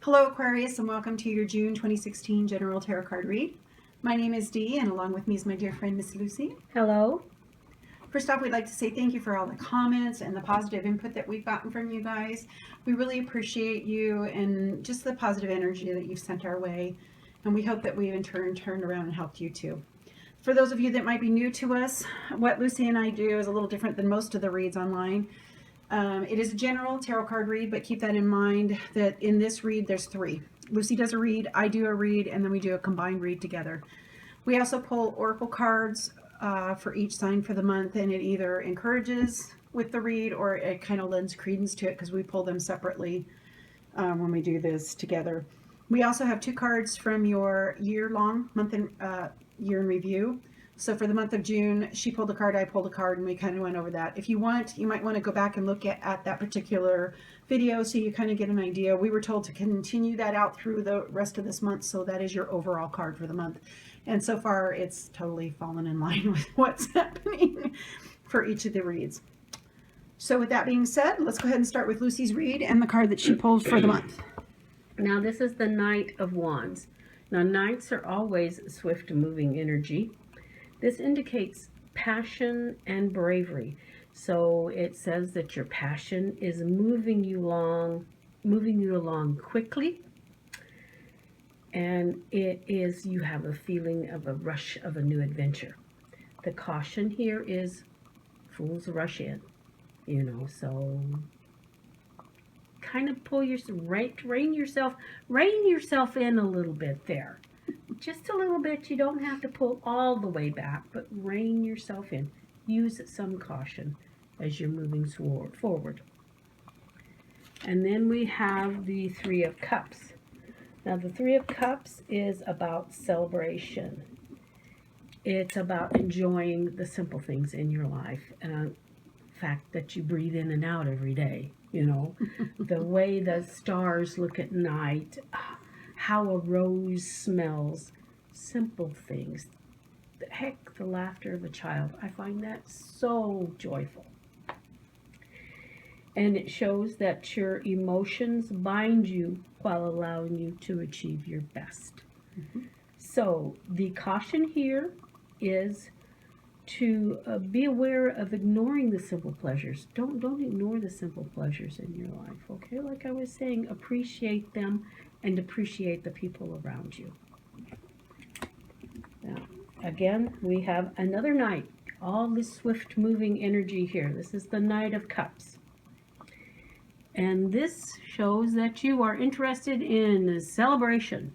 Hello Aquarius, and welcome to your June 2016 General Tarot Card Read. My name is Dee, and along with me is my dear friend Miss Lucy. Hello. First off, we'd like to say thank you for all the comments and the positive input that we've gotten from you guys. We really appreciate you and just the positive energy that you've sent our way, and we hope that we in turn turned around and helped you too. For those of you that might be new to us, what Lucy and I do is a little different than most of the reads online. It is a general tarot card read, but keep that in mind that in this read there's three. Lucy does a read, I do a read, and then we do a combined read together. We also pull oracle cards for each sign for the month, and it either encourages with the read or it kind of lends credence to it because we pull them separately when we do this together. We also have two cards from your year-long year in review. So for the month of June, she pulled a card, I pulled a card, and we kind of went over that. If you want, you might want to go back and look at that particular video so you kind of get an idea. We were told to continue that out through the rest of this month, so that is your overall card for the month. And so far, it's totally fallen in line with what's happening for each of the reads. So with that being said, let's go ahead and start with Lucy's read and the card that she pulled for the month. Now this is the Knight of Wands. Now knights are always swift moving energy. This indicates passion and bravery. So it says that your passion is moving you along quickly. And it is, you have a feeling of a rush of a new adventure. The caution here is fools rush in, so kind of rein yourself in a little bit there. Just a little bit. You don't have to pull all the way back, but rein yourself in. Use some caution as you're moving forward. And then we have the Three of Cups. Now the Three of Cups is about celebration. It's about enjoying the simple things in your life. Fact that you breathe in and out every day, the way the stars look at night, how a rose smells, simple things. Heck, the laughter of a child. I find that so joyful. And it shows that your emotions bind you while allowing you to achieve your best. Mm-hmm. So the caution here is to be aware of ignoring the simple pleasures. Don't ignore the simple pleasures in your life, okay? Like I was saying, appreciate them and appreciate the people around you. Now, again, we have another knight. All this swift moving energy here. This is the Knight of Cups. And this shows that you are interested in celebration.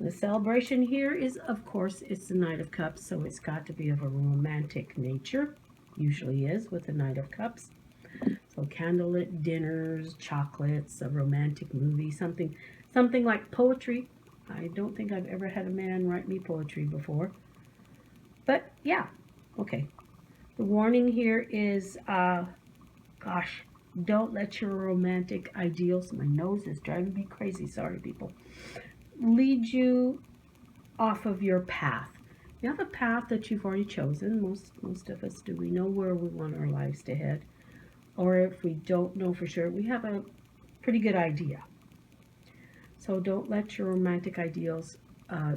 The celebration here is, of course, it's the Knight of Cups, so it's got to be of a romantic nature. Usually is with the Knight of Cups. So candlelit dinners, chocolates, a romantic movie, something like poetry. I don't think I've ever had a man write me poetry before. But yeah, okay. The warning here is, don't let your romantic ideals, my nose is driving me crazy, sorry people, lead you off of your path. You have a path that you've already chosen. Most of us do. We know where we want our lives to head. Or if we don't know for sure, we have a pretty good idea. So don't let your romantic ideals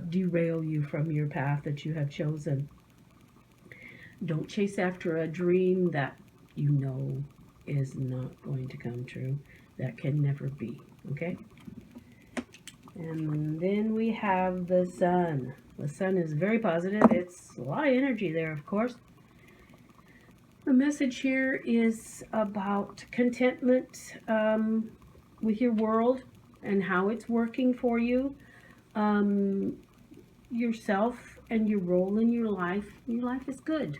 derail you from your path that you have chosen. Don't chase after a dream that you know is not going to come true. That can never be, okay? And then we have the Sun. The Sun is very positive. It's a lot of energy there, of course. The message here is about contentment with your world and how it's working for you, yourself and your role in your life. Your life is good.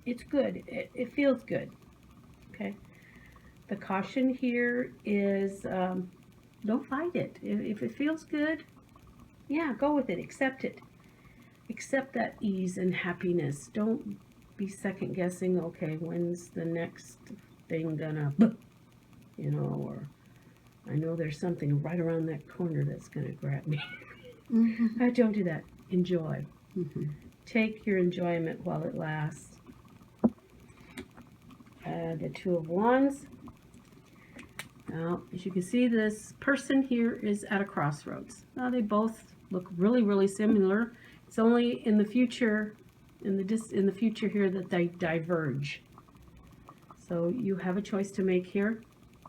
It's good. It feels good. Okay. The caution here is don't fight it. If it feels good, yeah, go with it. Accept it. Accept that ease and happiness. Don't be second guessing, okay, when's the next thing gonna, or I know there's something right around that corner that's gonna grab me. Mm-hmm. Don't do that. Enjoy. Mm-hmm. Take your enjoyment while it lasts. The Two of Wands. Now, as you can see, this person here is at a crossroads. Now, they both look really, really similar. It's only in the future, in the future here, that they diverge. So you have a choice to make here.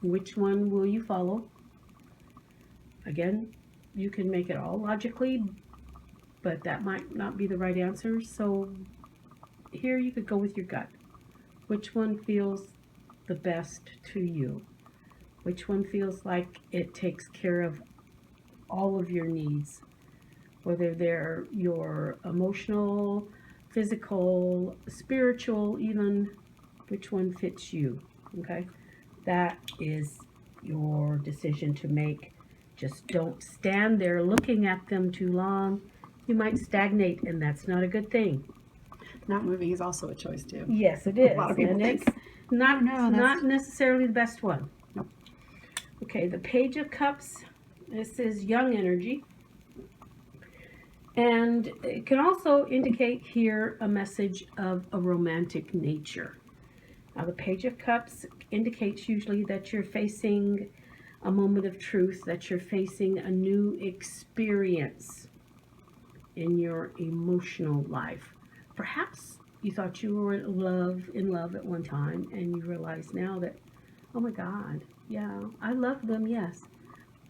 Which one will you follow? Again, you can make it all logically, but that might not be the right answer. So here you could go with your gut. Which one feels the best to you? Which one feels like it takes care of all of your needs, whether they're your emotional, physical, spiritual, even? Which one fits you? Okay, that is your decision to make. Just don't stand there looking at them too long. You might stagnate, and that's not a good thing. Not moving is also a choice too. Yes, it is. A lot of people And think, it's not, "No, that's-" not necessarily the best one. Nope. Okay, the Page of Cups. This is young energy. And it can also indicate here a message of a romantic nature. Now, the Page of Cups indicates usually that you're facing a moment of truth, that you're facing a new experience in your emotional life. Perhaps you thought you were in love at one time, and you realize now that, oh my God, yeah, I love them, yes,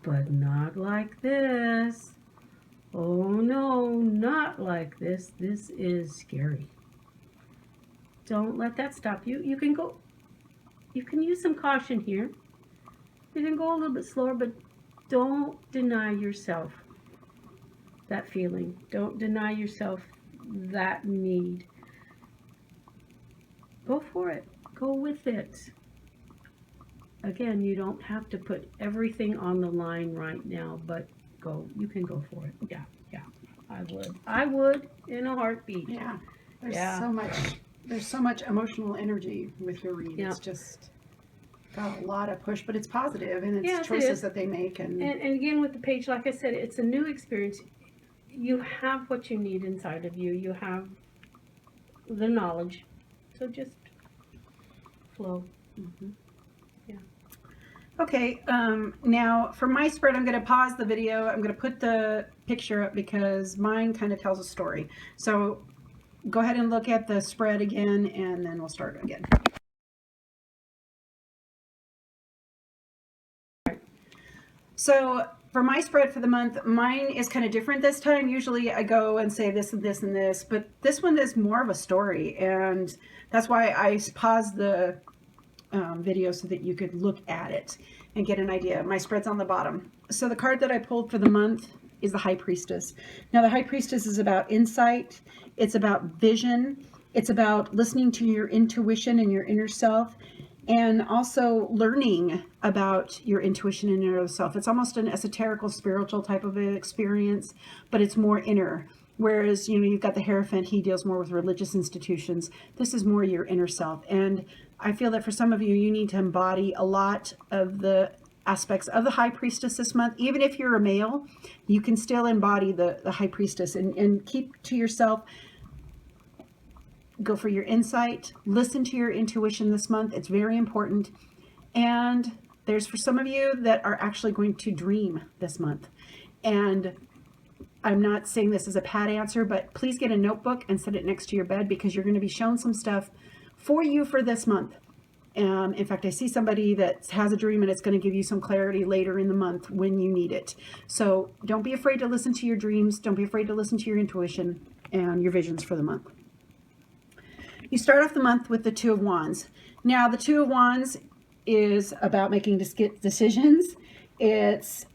but not like this. Oh no, not like this. This is scary. Don't let that stop you. You can use some caution here. You can go a little bit slower, but don't deny yourself that feeling. Don't deny yourself that need. Go for it. Go with it. Again, you don't have to put everything on the line right now, but go. You can go for it. Yeah. I would in a heartbeat. Yeah. There's Yeah. so much emotional energy with your read. Yeah. It's just got a lot of push, but it's positive, and it's Yes, it choices is. that they make. And And again, with the page, like I said, it's a new experience. You have what you need inside of you. You have the knowledge. So just flow. okay, now for my spread, I'm going to pause the video. I'm going to put the picture up because mine kind of tells a story. So go ahead and look at the spread again, and then we'll start again. So for my spread for the month, mine is kind of different this time. Usually I go and say this and this and this, but this one is more of a story, and that's why I paused the video so that you could look at it and get an idea. My spread's on the bottom. So the card that I pulled for the month is the High Priestess. Now the High Priestess is about insight. It's about vision. It's about listening to your intuition and your inner self, and also learning about your intuition and inner self. It's almost an esoterical, spiritual type of an experience, but it's more inner. Whereas, you've got the Hierophant, he deals more with religious institutions. This is more your inner self. And I feel that for some of you, you need to embody a lot of the aspects of the High Priestess this month. Even if you're a male, you can still embody the High Priestess and keep to yourself. Go for your insight. Listen to your intuition this month. It's very important. And there's for some of you that are actually going to dream this month. And I'm not saying this is a pat answer, but please get a notebook and set it next to your bed, because you're going to be shown some stuff for you for this month. In fact, I see somebody that has a dream, and it's going to give you some clarity later in the month when you need it. So don't be afraid to listen to your dreams. Don't be afraid to listen to your intuition and your visions for the month. You start off the month with the Two of Wands. Now, the Two of Wands is about making decisions. It's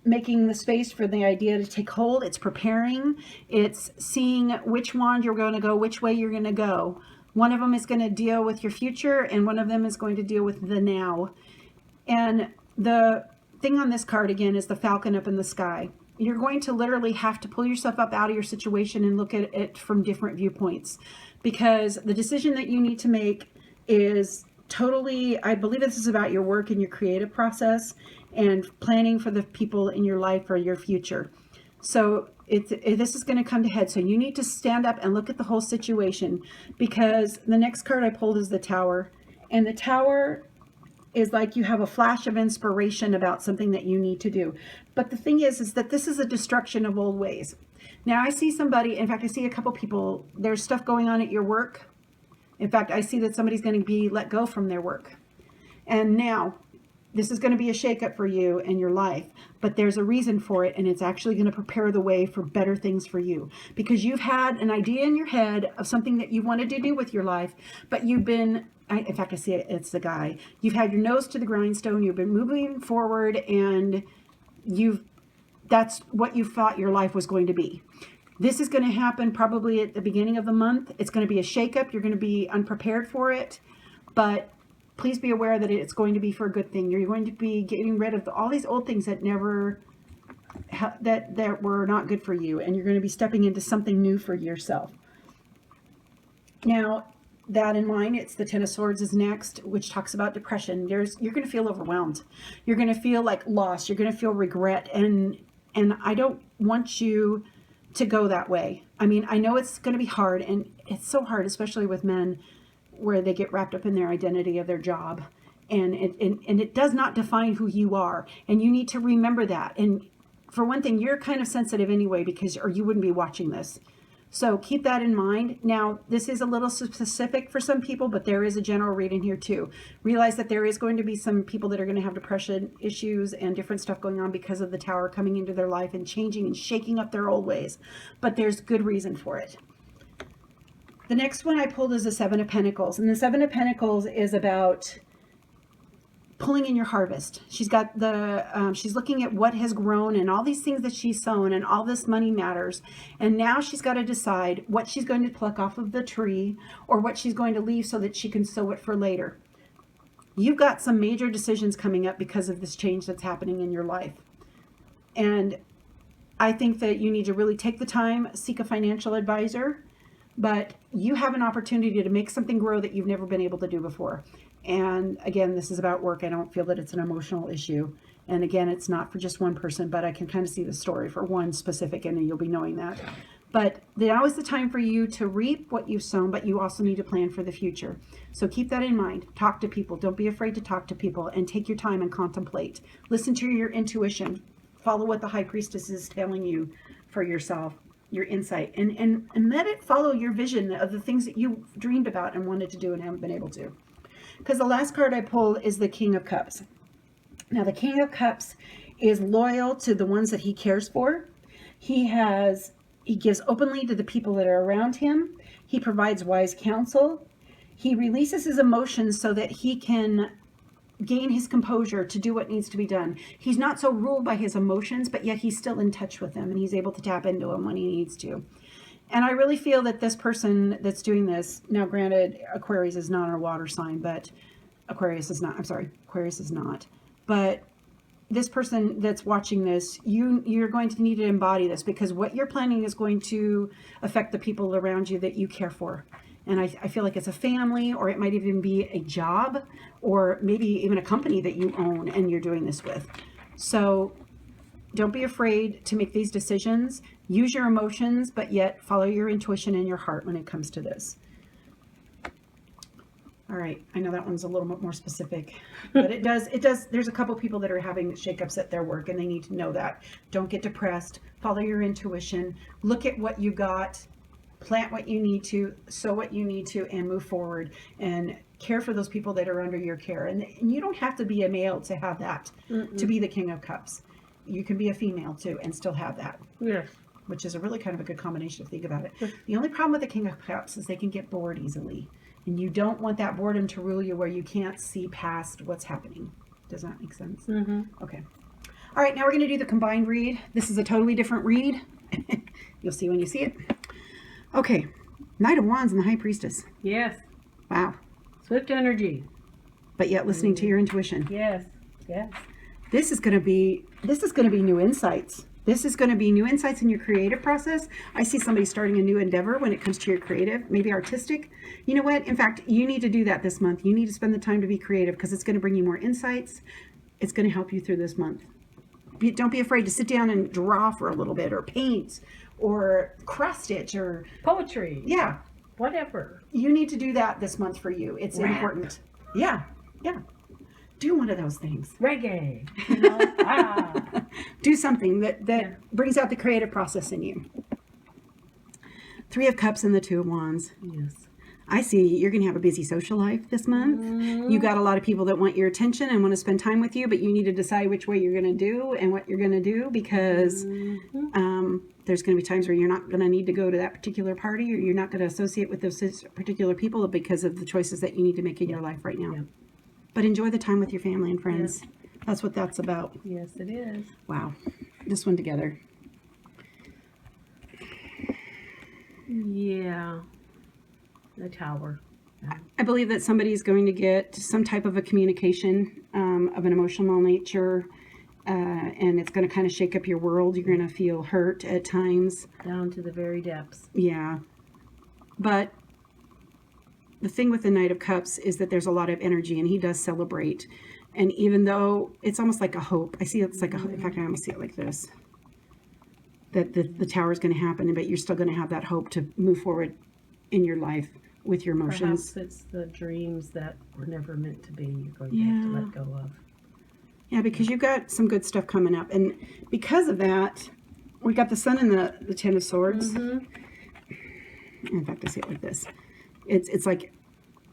making the space for the idea to take hold. It's preparing. It's seeing which wand you're going to go, which way you're going to go. One of them is going to deal with your future, and one of them is going to deal with the now. And the thing on this card, again, is the falcon up in the sky. You're going to literally have to pull yourself up out of your situation and look at it from different viewpoints, because the decision that you need to make is totally, I believe this is about your work and your creative process and planning for the people in your life or your future. So this is going to come to head. So you need to stand up and look at the whole situation, because the next card I pulled is the Tower. And the Tower is like you have a flash of inspiration about something that you need to do. But the thing is that this is a destruction of old ways. Now I see somebody, in fact, I see a couple people, there's stuff going on at your work. In fact, I see that somebody's going to be let go from their work. And now this is going to be a shakeup for you in your life, but there's a reason for it, and it's actually going to prepare the way for better things for you, because you've had an idea in your head of something that you wanted to do with your life, but you've been, in fact, I see it's the guy. You've had your nose to the grindstone. You've been moving forward, and that's what you thought your life was going to be. This is going to happen probably at the beginning of the month. It's going to be a shakeup. You're going to be unprepared for it, but please be aware that it's going to be for a good thing. You're going to be getting rid of all these old things that that were not good for you, and you're going to be stepping into something new for yourself. Now, that in mind, it's the Ten of Swords is next, which talks about depression. You're going to feel overwhelmed. You're going to feel like lost. You're going to feel regret, and I don't want you to go that way. I mean, I know it's going to be hard, and it's so hard, especially with men, where they get wrapped up in their identity of their job, and it does not define who you are, and you need to remember that. And for one thing, you're kind of sensitive anyway, or you wouldn't be watching this. So keep that in mind. Now, this is a little specific for some people, but there is a general reading here too. Realize that there is going to be some people that are going to have depression issues and different stuff going on because of the Tower coming into their life and changing and shaking up their old ways, but there's good reason for it. The next one I pulled is the Seven of Pentacles, and the Seven of Pentacles is about pulling in your harvest. She's got she's looking at what has grown and all these things that she's sown, and all this money matters. And now she's got to decide what she's going to pluck off of the tree or what she's going to leave so that she can sow it for later. You've got some major decisions coming up because of this change that's happening in your life. And I think that you need to really take the time, seek a financial advisor, but you have an opportunity to make something grow that you've never been able to do before. And again, this is about work. I don't feel that it's an emotional issue. And again, it's not for just one person, but I can kind of see the story for one specific, and you'll be knowing that. But now is the time for you to reap what you've sown, but you also need to plan for the future. So keep that in mind. Talk to people. Don't be afraid to talk to people, and take your time and contemplate. Listen to your intuition. Follow what the High Priestess is telling you for yourself, your insight, and let it follow your vision of the things that you dreamed about and wanted to do and haven't been able to. Because the last card I pulled is the King of Cups. Now, the King of Cups is loyal to the ones that he cares for. He gives openly to the people that are around him. He provides wise counsel. He releases his emotions so that he can gain his composure to do what needs to be done. He's not so ruled by his emotions, but yet he's still in touch with them, and he's able to tap into them when he needs to. And I really feel that this person that's doing this, now granted, Aquarius is not a water sign, but Aquarius is not. But this person that's watching this, you're going to need to embody this, because what you're planning is going to affect the people around you that you care for. And I feel like it's a family, or it might even be a job, or maybe even a company that you own and you're doing this with. So don't be afraid to make these decisions. Use your emotions, but yet follow your intuition and your heart when it comes to this. All right, I know that one's a little bit more specific, but it does, there's a couple people that are having shakeups at their work, and they need to know that. Don't get depressed. Follow your intuition. Look at what you got. Plant what you need to, sow what you need to, and move forward, and care for those people that are under your care. And you don't have to be a male to have that, to be the King of Cups. You can be a female too and still have that. Yes. Which is a really kind of a good combination if you think about it. The only problem with the King of Cups is they can get bored easily. And you don't want that boredom to rule you where you can't see past what's happening. Does that make sense? Mm-hmm. Okay. All right, now we're going to do the combined read. This is a totally different read. You'll see when you see it. Okay, Knight of Wands and the High Priestess. Yes. Wow. Swift energy. But yet listening to your intuition. Yes. Yes. This is going to be new insights. This is going to be new insights in your creative process. I see somebody starting a new endeavor when it comes to your creative, maybe artistic. You know what? In fact, you need to do that this month. You need to spend the time to be creative, because it's going to bring you more insights. It's going to help you through this month. Don't be afraid to sit down and draw for a little bit, or paint, or cross stitch, or poetry. Yeah. Whatever. You need to do that this month for you. It's important. Yeah. do one of those things. Reggae. You know? Ah. Do something that Yeah. brings out the creative process in you. Three of Cups and the Two of Wands. Yes. I see you're going to have a busy social life this month. Mm-hmm. You got a lot of people that want your attention and want to spend time with you, but you need to decide which way you're going to do and what you're going to do, because there's going to be times where you're not going to need to go to that particular party, or you're not going to associate with those particular people because of the choices that you need to make in your life right now. Yep. But enjoy the time with your family and friends. Yes. That's what that's about. Yes, it is. Wow. This one together. Yeah. The Tower. Yeah. I believe that somebody's going to get some type of a communication of an emotional nature, and it's going to kind of shake up your world. You're going to feel hurt at times. Down to the very depths. Yeah. But the thing with the Knight of Cups is that there's a lot of energy, and he does celebrate. And even though it's almost like a hope, I see it's like a hope. In fact, I almost see it like this. That the Tower is going to happen, but you're still going to have that hope to move forward in your life with your emotions. Perhaps it's the dreams that were never meant to be. You're going to have to let go of. Yeah, because you've got some good stuff coming up. And because of that, we got the Sun and the Ten of Swords. Mm-hmm. In fact, I see it like this. It's like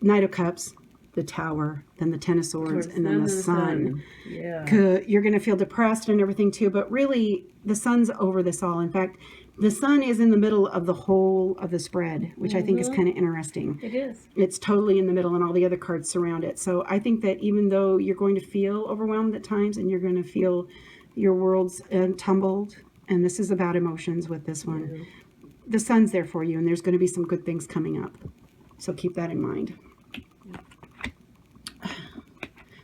Knight of Cups, the Tower, then the Ten of Swords, and then the Sun. Yeah. You're going to feel depressed and everything too, but really the Sun's over this all. In fact, the Sun is in the middle of the whole of the spread, which I think is kind of interesting. It is. It's totally in the middle, and all the other cards surround it. So I think that even though you're going to feel overwhelmed at times, and you're going to feel your world's tumbled, and this is about emotions with this one, Mm-hmm. the Sun's there for you, and there's going to be some good things coming up. So keep that in mind.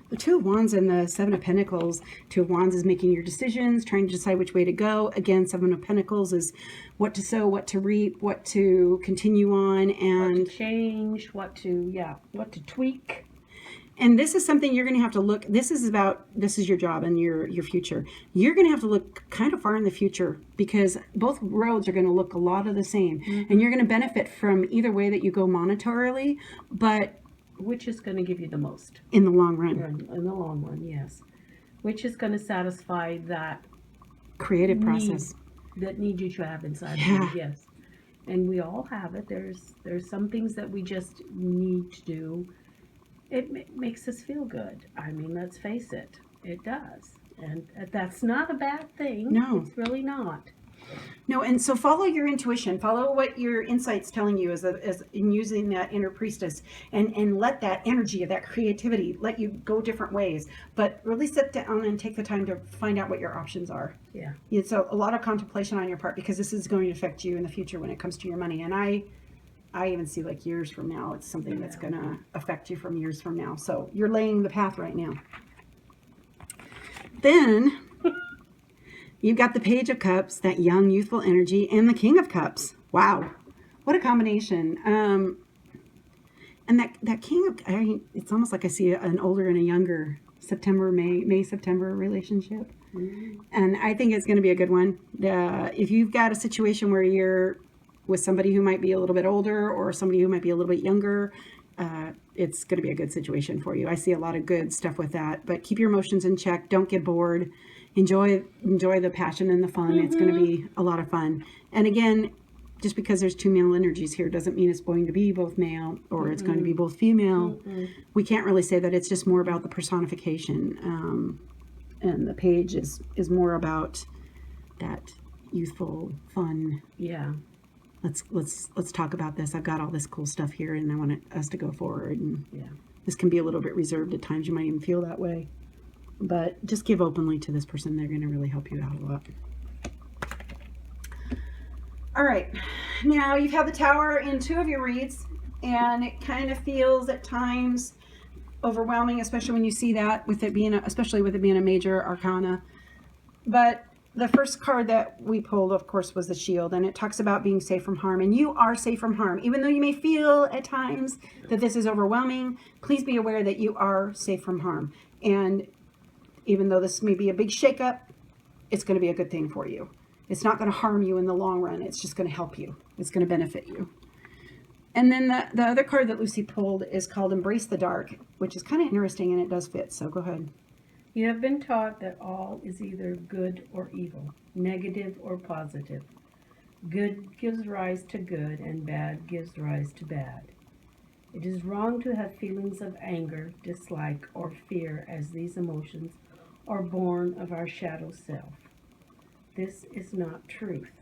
The Two of Wands and the Seven of Pentacles. Two of Wands is making your decisions, trying to decide which way to go. Again, Seven of Pentacles is what to sow, what to reap, what to continue on, and What to change, what to tweak. And this is something you're going to have to look. This is your job and your future. You're going to have to look kind of far in the future, because both roads are going to look a lot of the same, and you're going to benefit from either way that you go monetarily, but Which is going to give you the most? in the long run, In the long run, yes. Which is going to satisfy that creative need process. that need you to have inside Yeah. of you, yes. And we all have it. There's some things that we just need to do. It makes us feel good. I mean, let's face it. It does. And that's not a bad thing. No. It's really not. No, and so follow your intuition. Follow what your insight's telling you as in using that inner priestess, and let that energy of that creativity let you go different ways. But really sit down and take the time to find out what your options are. Yeah. It's a lot of contemplation on your part, because this is going to affect you in the future when it comes to your money. And I even see like years from now, it's something that's going to affect you from years from now. So you're laying the path right now. Then you've got the Page of Cups, that young, youthful energy, and the King of Cups. Wow. What a combination. And that King of, it's almost like I see an older and a younger May-September relationship. Mm-hmm. And I think it's going to be a good one. If you've got a situation where you're with somebody who might be a little bit older, or somebody who might be a little bit younger, it's going to be a good situation for you. I see a lot of good stuff with that. But keep your emotions in check. Don't get bored. Enjoy the passion and the fun. It's going to be a lot of fun. And again, just because there's two male energies here doesn't mean it's going to be both male or it's going to be both female. We can't really say that. It's just more about the personification. And the page is more about that youthful fun. Yeah. Let's talk about this. I've got all this cool stuff here, and I want us to go forward. And Yeah. this can be a little bit reserved at times. You might even feel that way. But just give openly to this person. They're going to really help you out a lot. All right. Now, you've had the Tower in two of your reads, and it kind of feels at times overwhelming, especially when you see that, especially with it being a major arcana. But the first card that we pulled, of course, was the Shield, and it talks about being safe from harm. And you are safe from harm. Even though you may feel at times that this is overwhelming, please be aware that you are safe from harm. And even though this may be a big shakeup, it's going to be a good thing for you. It's not going to harm you in the long run. It's just going to help you. It's going to benefit you. And then the other card that Lucy pulled is called Embrace the Dark, which is kind of interesting, and it does fit. So go ahead. You have been taught that all is either good or evil, negative or positive. Good gives rise to good, and bad gives rise to bad. It is wrong to have feelings of anger, dislike, or fear, as these emotions are born of our shadow self. This is not truth.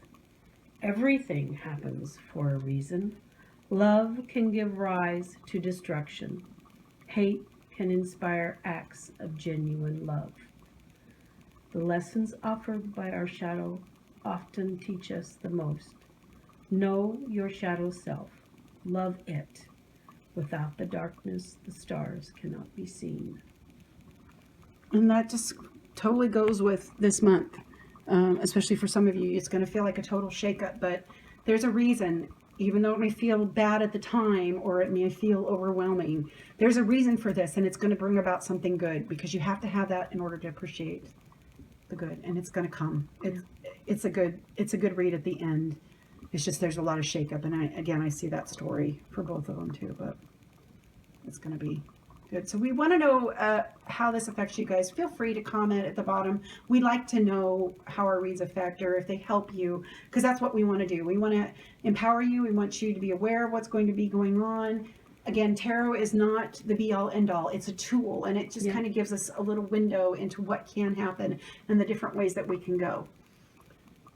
Everything happens for a reason. Love can give rise to destruction. Hate can inspire acts of genuine love. The lessons offered by our shadow often teach us the most. Know your shadow self. Love it. Without the darkness, the stars cannot be seen. And that just totally goes with this month, especially for some of you. It's going to feel like a total shakeup, but there's a reason. Even though it may feel bad at the time or it may feel overwhelming, there's a reason for this, and it's going to bring about something good, because you have to have that in order to appreciate the good, and it's going to come. It's a good read at the end. It's just there's a lot of shakeup, and I see that story for both of them too, but it's going to be good. So we want to know how this affects you guys. Feel free to comment at the bottom. We like to know how our reads affect, or if they help you, because that's what we want to do. We want to empower you. We want you to be aware of what's going to be going on. Again, tarot is not the be all end all. It's a tool, and it just kind of gives us a little window into what can happen and the different ways that we can go.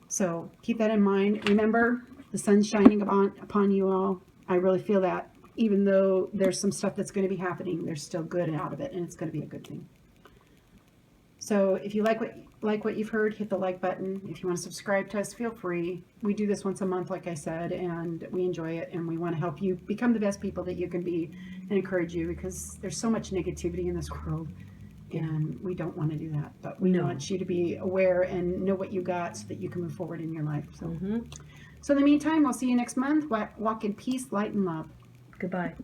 So keep that in mind. Remember, the sun's shining upon you all. I really feel that. Even though there's some stuff that's going to be happening, there's still good out of it, and it's going to be a good thing. So if you like what you've heard, hit the like button. If you want to subscribe to us, feel free. We do this once a month, like I said, and we enjoy it, and we want to help you become the best people that you can be and encourage you, because there's so much negativity in this world, and we don't want to do that. But we want you to be aware and know what you got so that you can move forward in your life. So, so in the meantime, we'll see you next month. Walk in peace, light, and love. Goodbye.